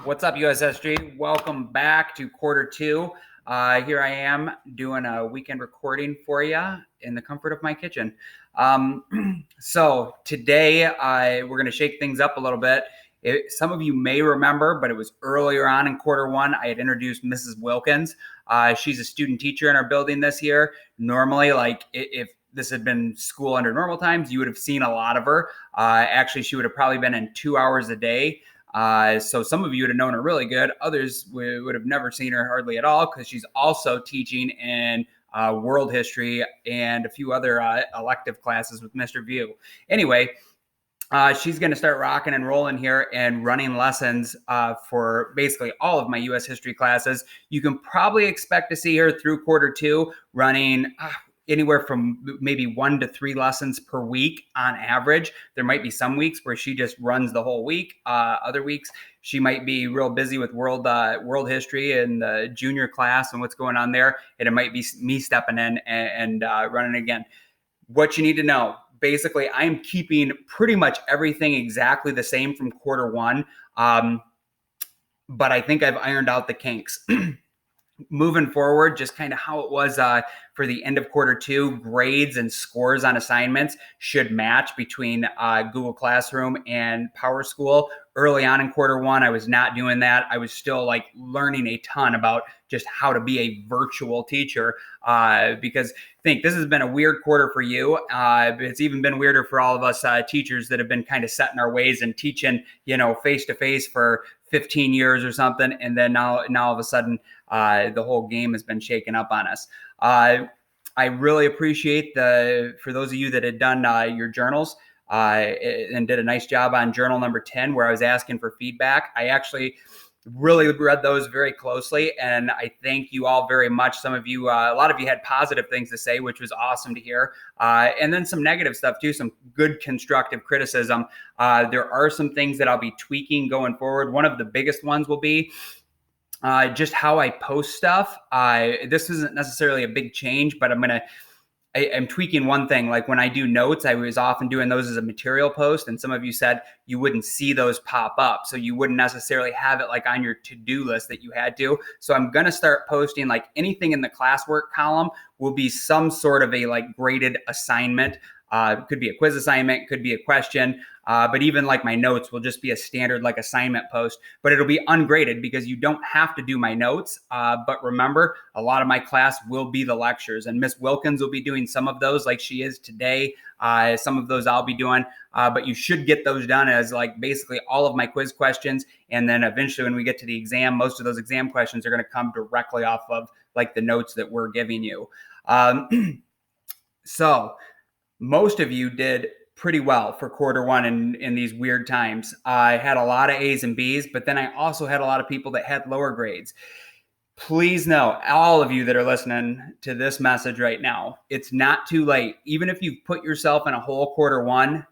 What's up, US History? Welcome back to quarter two. Here I am doing a weekend recording for you in the comfort of my kitchen. So today we're going to shake things up a little bit. Some of you may remember, but it was earlier on in quarter one, I had introduced Mrs. Wilkins. She's a student teacher in our building this year. Normally, if this had been school under normal times, you would have seen a lot of her. Actually, she would have probably been in 2 hours a day. So some of you would have known her really good. Others would have never seen her hardly at all because she's also teaching in world history and a few other elective classes with Mr. View. Anyway, she's going to start rocking and rolling here and running lessons for basically all of my U.S. history classes. You can probably expect to see her through quarter two running anywhere from maybe 1 to 3 lessons per week on average. There might be some weeks where she just runs the whole week. Other weeks, she might be real busy with world history and the junior class and what's going on there. And it might be me stepping in and running again. What you need to know, basically, I'm keeping pretty much everything exactly the same from quarter one. But I think I've ironed out the kinks. Moving forward, just kind of how it was for the end of quarter two, grades and scores on assignments should match between Google Classroom and PowerSchool. Early on in quarter one, I was not doing that. I was still learning a ton about just how to be a virtual teacher because I think this has been a weird quarter for you. It's even been weirder for all of us teachers that have been kind of set in our ways and teaching, face-to-face for 15 years or something. And then now all of a sudden, the whole game has been shaken up on us. I really appreciate for those of you that had done your journals and did a nice job on journal number 10, where I was asking for feedback. I actually really read those very closely, and I thank you all very much. Some of you, a lot of you had positive things to say, which was awesome to hear. And then some negative stuff too, some good constructive criticism. There are some things that I'll be tweaking going forward. One of the biggest ones will be just how I post stuff. This isn't necessarily a big change, but I'm tweaking one thing. Like when I do notes, I was often doing those as a material post, and some of you said you wouldn't see those pop up, so you wouldn't necessarily have it on your to-do list that you had to. So I'm going to start posting anything in the classwork column will be some sort of a graded assignment. Could be a quiz assignment, could be a question, but even my notes will just be a standard assignment post, but it'll be ungraded because you don't have to do my notes. But remember, a lot of my class will be the lectures, and Miss Wilkins will be doing some of those like she is today. Some of those I'll be doing, but you should get those done as basically all of my quiz questions. And then eventually when we get to the exam, most of those exam questions are going to come directly off of the notes that we're giving you. So most of you did pretty well for quarter one in these weird times. I had a lot of A's and B's, but then I also had a lot of people that had lower grades. Please know, all of you that are listening to this message right now, it's not too late. Even if you've put yourself in a hole quarter one,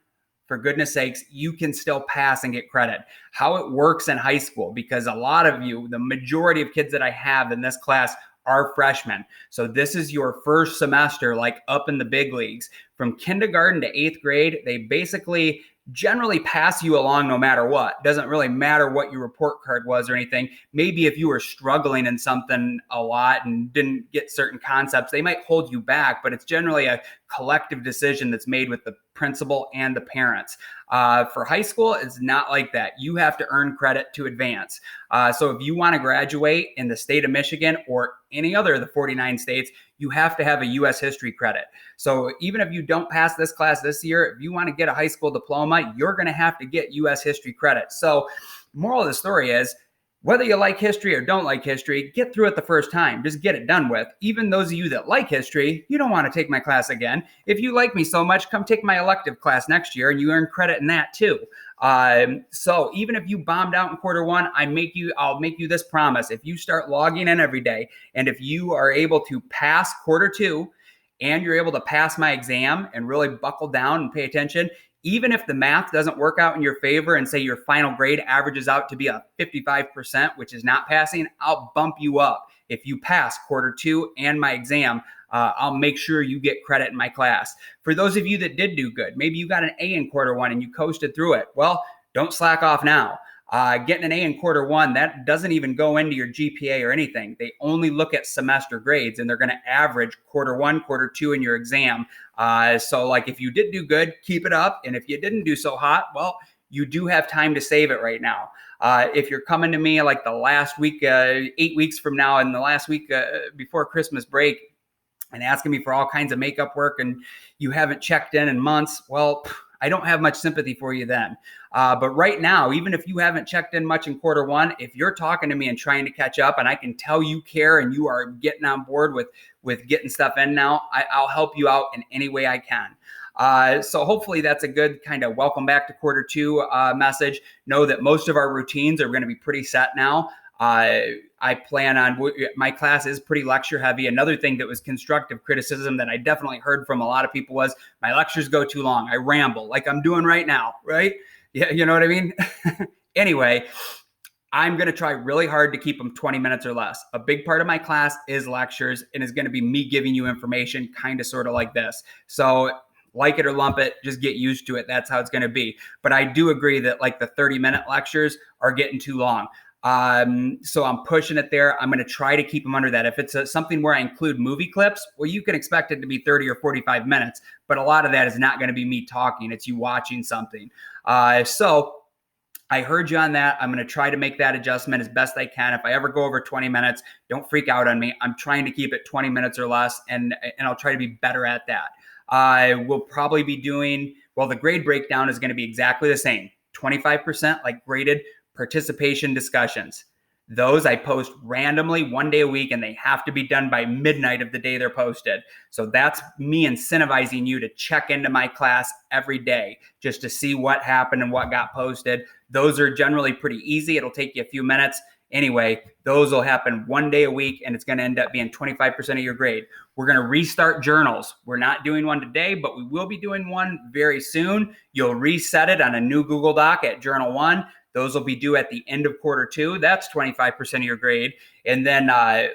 for goodness sakes, you can still pass and get credit. How it works in high school, because a lot of you, the majority of kids that I have in this class are freshmen. So this is your first semester, up in the big leagues. From kindergarten to 8th grade, they basically generally pass you along no matter what. Doesn't really matter what your report card was or anything. Maybe if you were struggling in something a lot and didn't get certain concepts, they might hold you back, but it's generally a collective decision that's made with the principal and the parents. For high school, it's not like that. You have to earn credit to advance. So if you want to graduate in the state of Michigan or any other of the 49 states, you have to have a U.S. history credit. So even if you don't pass this class this year, if you want to get a high school diploma, you're going to have to get U.S. history credit. So moral of the story is, whether you like history or don't like history, get through it the first time. Just get it done with. Even those of you that like history, you don't want to take my class again. If you like me so much, come take my elective class next year and you earn credit in that too. So even if you bombed out in quarter one, I'll make you this promise. If you start logging in every day, and if you are able to pass quarter two, and you're able to pass my exam and really buckle down and pay attention, even if the math doesn't work out in your favor and say your final grade averages out to be a 55%, which is not passing, I'll bump you up. If you pass quarter two and my exam, I'll make sure you get credit in my class. For those of you that did do good, maybe you got an A in quarter one and you coasted through it. Well, don't slack off now. Getting an A in quarter one, that doesn't even go into your GPA or anything. They only look at semester grades, and they're going to average quarter one, quarter two in your exam. So like if you did do good, keep it up. And if you didn't do so hot, well, you do have time to save it right now. If you're coming to me like the last week, 8 weeks from now, and the last week before Christmas break, and asking me for all kinds of makeup work, and you haven't checked in months, well, I don't have much sympathy for you then. But right now, even if you haven't checked in much in quarter one, if you're talking to me and trying to catch up, and I can tell you care and you are getting on board with getting stuff in now, I'll help you out in any way I can. So hopefully that's a good kind of welcome back to quarter two message. Know that most of our routines are going to be pretty set now. I plan on, my class is pretty lecture heavy. Another thing that was constructive criticism that I definitely heard from a lot of people was my lectures go too long. I ramble like I'm doing right now, right? Yeah, you know what I mean? Anyway, I'm going to try really hard to keep them 20 minutes or less. A big part of my class is lectures, and is going to be me giving you information kind of sort of like this. So like it or lump it, just get used to it. That's how it's going to be. But I do agree that like the 30-minute lectures are getting too long. So I'm pushing it there. I'm going to try to keep them under that. If it's something where I include movie clips, well, you can expect it to be 30 or 45 minutes, but a lot of that is not going to be me talking. It's you watching something. So I heard you on that. I'm going to try to make that adjustment as best I can. If I ever go over 20 minutes, don't freak out on me. I'm trying to keep it 20 minutes or less, and I'll try to be better at that. I will probably be doing, well, the grade breakdown is going to be exactly the same. 25% like graded participation discussions. Those I post randomly one day a week, and they have to be done by midnight of the day they're posted. So that's me incentivizing you to check into my class every day just to see what happened and what got posted. Those are generally pretty easy. It'll take you a few minutes. Anyway, those will happen one day a week, and it's going to end up being 25% of your grade. We're going to restart journals. We're not doing one today, but we will be doing one very soon. You'll reset it on a new Google Doc at Journal 1. Those will be due at the end of quarter two. That's 25% of your grade. And then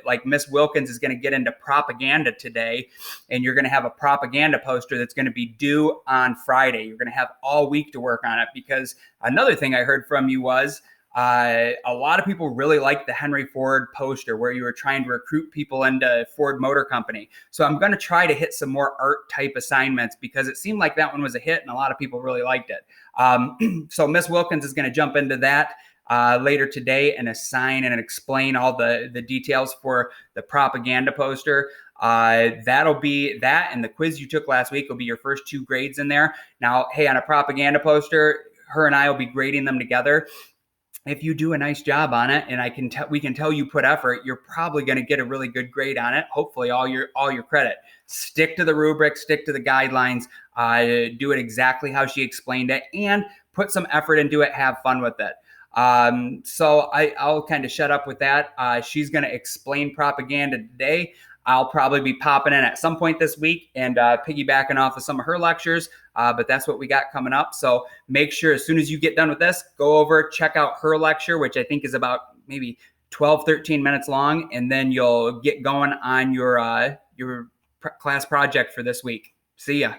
like Miss Wilkins is going to get into propaganda today, and you're going to have a propaganda poster that's going to be due on Friday. You're going to have all week to work on it, because another thing I heard from you was a lot of people really like the Henry Ford poster where you were trying to recruit people into Ford Motor Company. So I'm going to try to hit some more art type assignments, because it seemed like that one was a hit and a lot of people really liked it. So Miss Wilkins is going to jump into that later today and assign and explain all the details for the propaganda poster. That'll be that, and the quiz you took last week will be your first 2 grades in there. Now, hey, on a propaganda poster, her and I will be grading them together. If you do a nice job on it, and we can tell you put effort, you're probably going to get a really good grade on it. Hopefully all your credit. Stick to the rubric, stick to the guidelines, do it exactly how she explained it, and put some effort into it. Have fun with it. So I'll kind of shut up with that. She's going to explain propaganda today. I'll probably be popping in at some point this week and piggybacking off of some of her lectures, but that's what we got coming up. So make sure as soon as you get done with this, go over, check out her lecture, which I think is about maybe 12, 13 minutes long, and then you'll get going on your class project for this week. See ya.